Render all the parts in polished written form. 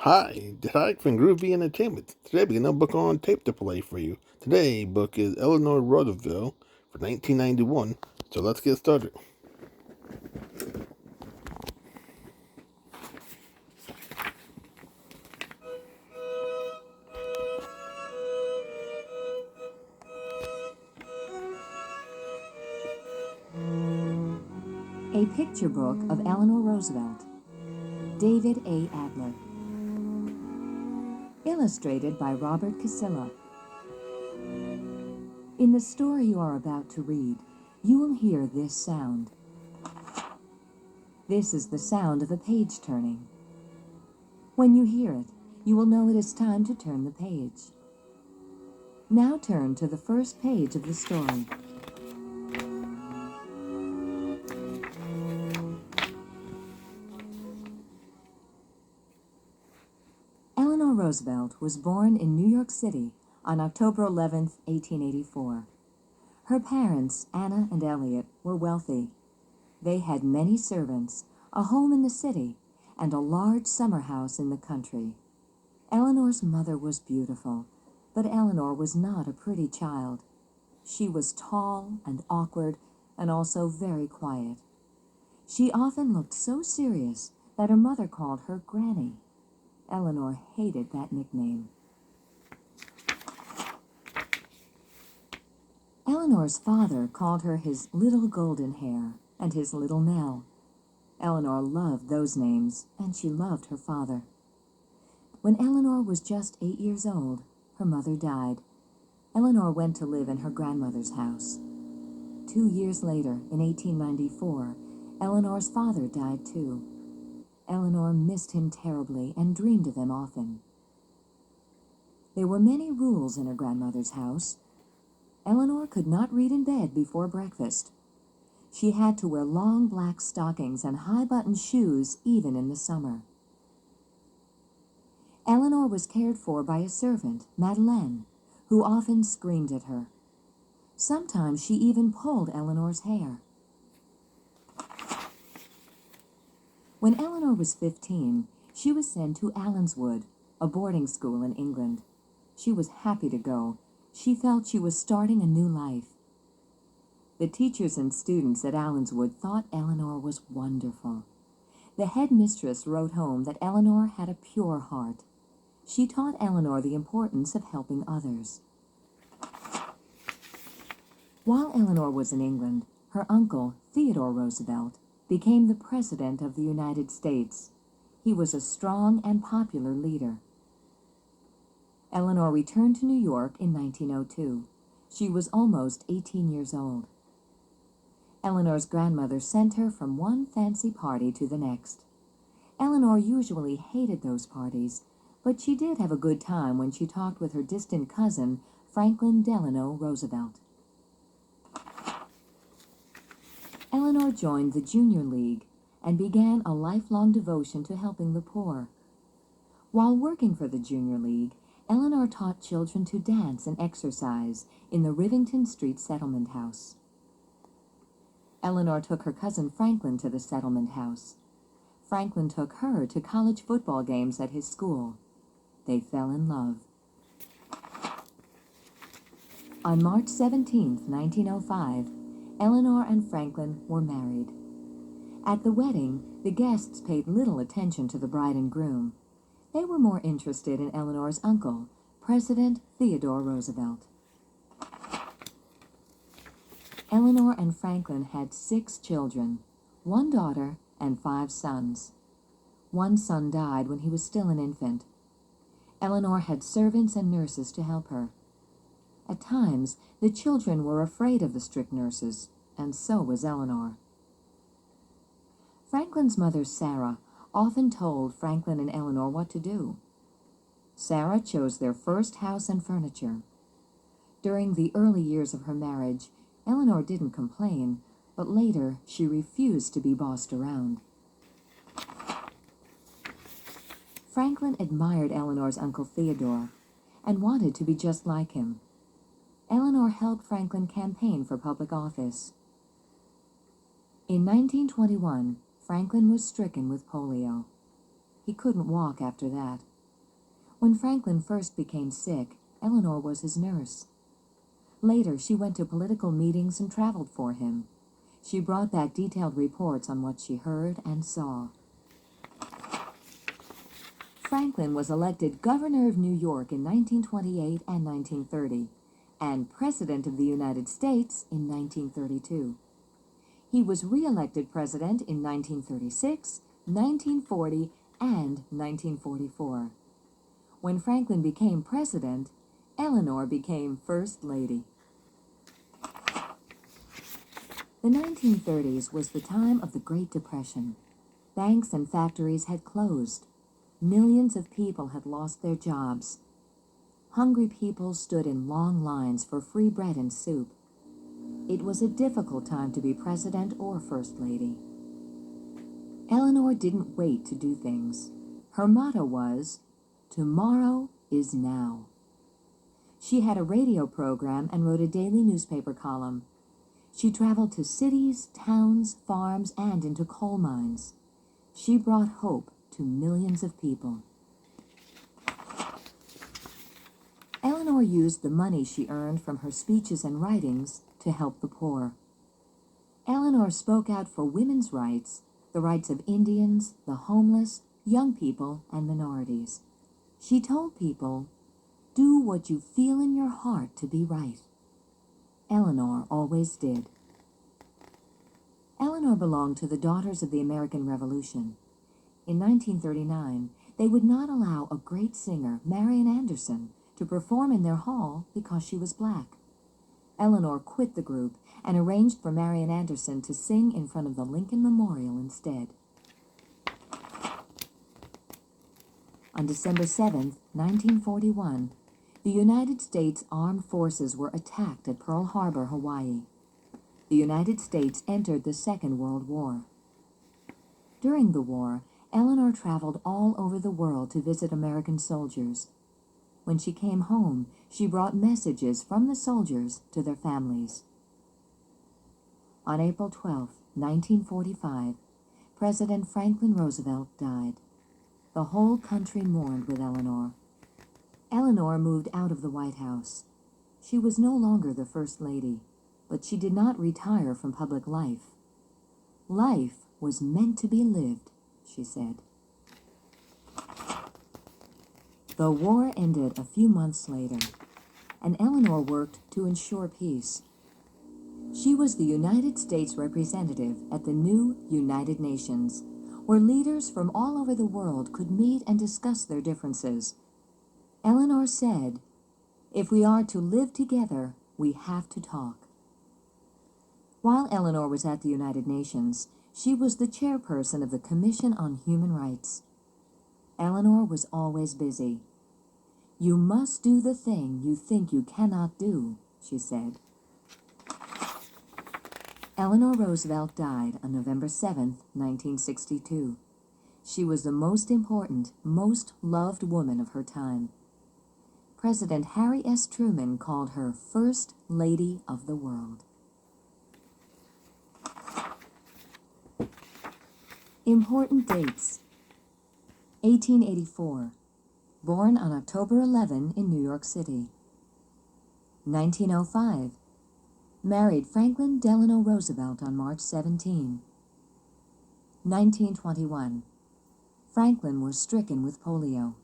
Hi, Derek from Groovy Entertainment. Today we got a book on tape to play for you. Today book is Eleanor Roosevelt for 1991. So let's get started. A picture book of Eleanor Roosevelt, David A. Adler. Illustrated by Robert Casilla. In the story you are about to read, you will hear this sound. This is the sound of a page turning. When you hear it, you will know it is time to turn the page. Now turn to the first page of the story. Eleanor Roosevelt was born in New York City on October 11, 1884. Her parents, Anna and Elliot, were wealthy. They had many servants, a home in the city, and a large summer house in the country. Eleanor's mother was beautiful, but Eleanor was not a pretty child. She was tall and awkward and also very quiet. She often looked so serious that her mother called her Granny. Eleanor hated that nickname. Eleanor's father called her his little golden hair and his little Nell. Eleanor loved those names, and she loved her father. When Eleanor was just 8 years old, her mother died. Eleanor went to live in her grandmother's house. 2 years later, in 1894, Eleanor's father died too. Eleanor missed him terribly and dreamed of him often. There were many rules in her grandmother's house. Eleanor could not read in bed before breakfast. She had to wear long black stockings and high-buttoned shoes even in the summer. Eleanor was cared for by a servant, Madeleine, who often screamed at her. Sometimes she even pulled Eleanor's hair. When Eleanor was 15, she was sent to Allenswood, a boarding school in England. She was happy to go. She felt she was starting a new life. The teachers and students at Allenswood thought Eleanor was wonderful. The headmistress wrote home that Eleanor had a pure heart. She taught Eleanor the importance of helping others. While Eleanor was in England, her uncle, Theodore Roosevelt, became the President of the United States. He was a strong and popular leader. Eleanor returned to New York in 1902. She was almost 18 years old. Eleanor's grandmother sent her from one fancy party to the next. Eleanor usually hated those parties, but she did have a good time when she talked with her distant cousin, Franklin Delano Roosevelt. Eleanor joined the Junior League and began a lifelong devotion to helping the poor. While working for the Junior League, Eleanor taught children to dance and exercise in the Rivington Street Settlement House. Eleanor took her cousin Franklin to the settlement house. Franklin took her to college football games at his school. They fell in love. On March 17, 1905, Eleanor and Franklin were married. At the wedding, the guests paid little attention to the bride and groom. They were more interested in Eleanor's uncle, President Theodore Roosevelt. Eleanor and Franklin had 6 children, 1 daughter and 5 sons. One son died when he was still an infant. Eleanor had servants and nurses to help her. At times, the children were afraid of the strict nurses, and so was Eleanor. Franklin's mother, Sarah, often told Franklin and Eleanor what to do. Sarah chose their first house and furniture. During the early years of her marriage, Eleanor didn't complain, but later she refused to be bossed around. Franklin admired Eleanor's uncle Theodore and wanted to be just like him. Eleanor helped Franklin campaign for public office. In 1921, Franklin was stricken with polio. He couldn't walk after that. When Franklin first became sick, Eleanor was his nurse. Later, she went to political meetings and traveled for him. She brought back detailed reports on what she heard and saw. Franklin was elected governor of New York in 1928 and 1930, and President of the United States in 1932. He was re-elected president in 1936, 1940, and 1944. When Franklin became president, Eleanor became First Lady. The 1930s was the time of the Great Depression. Banks and factories had closed. Millions of people had lost their jobs. Hungry people stood in long lines for free bread and soup. It was a difficult time to be president or first lady. Eleanor didn't wait to do things. Her motto was, "Tomorrow is now." She had a radio program and wrote a daily newspaper column. She traveled to cities, towns, farms, and into coal mines. She brought hope to millions of people. Eleanor used the money she earned from her speeches and writings to help the poor. Eleanor spoke out for women's rights, the rights of Indians, the homeless, young people, and minorities. She told people, "Do what you feel in your heart to be right." Eleanor always did. Eleanor belonged to the Daughters of the American Revolution. In 1939, they would not allow a great singer, Marian Anderson, to perform in their hall because she was black. Eleanor quit the group and arranged for Marian Anderson to sing in front of the Lincoln Memorial instead. On December 7, 1941, the United States Armed Forces were attacked at Pearl Harbor, Hawaii. The United States entered the Second World War. During the war, Eleanor traveled all over the world to visit American soldiers. When she came home, she brought messages from the soldiers to their families. On April 12, 1945, President Franklin Roosevelt died. The whole country mourned with Eleanor. Eleanor moved out of the White House. She was no longer the First Lady, but she did not retire from public life. "Life was meant to be lived," she said. The war ended a few months later, and Eleanor worked to ensure peace. She was the United States representative at the new United Nations, where leaders from all over the world could meet and discuss their differences. Eleanor said, "If we are to live together, we have to talk." While Eleanor was at the United Nations, she was the chairperson of the Commission on Human Rights. Eleanor was always busy. "You must do the thing you think you cannot do," she said. Eleanor Roosevelt died on November 7, 1962. She was the most important, most loved woman of her time. President Harry S. Truman called her First Lady of the World. Important dates. 1884. Born on October 11 in New York City. 1905. Married Franklin Delano Roosevelt on March 17. 1921. Franklin was stricken with polio.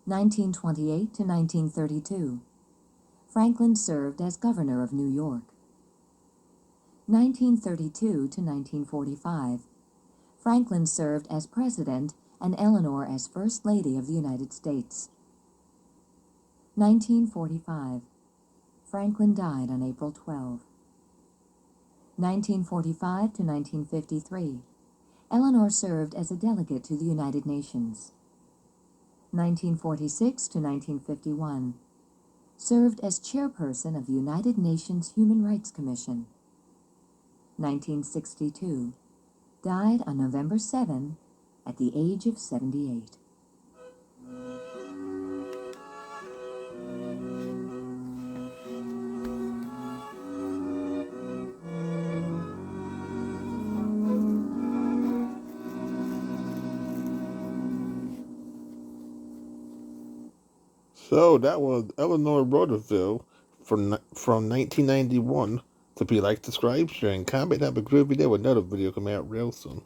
1928 to 1932. Franklin served as governor of New York. 1932 to 1945. Franklin served as president and Eleanor as First Lady of the United States. 1945. Franklin died on April 12. 1945 to 1953. Eleanor served as a delegate to the United Nations. 1946 to 1951. Served as chairperson of the United Nations Human Rights Commission. 1962. Died on November 7 at the age of 78. So that was Eleanor Roosevelt from 1991. So if you like, subscribe, share, and comment. Have a groovy day with another video coming out real soon.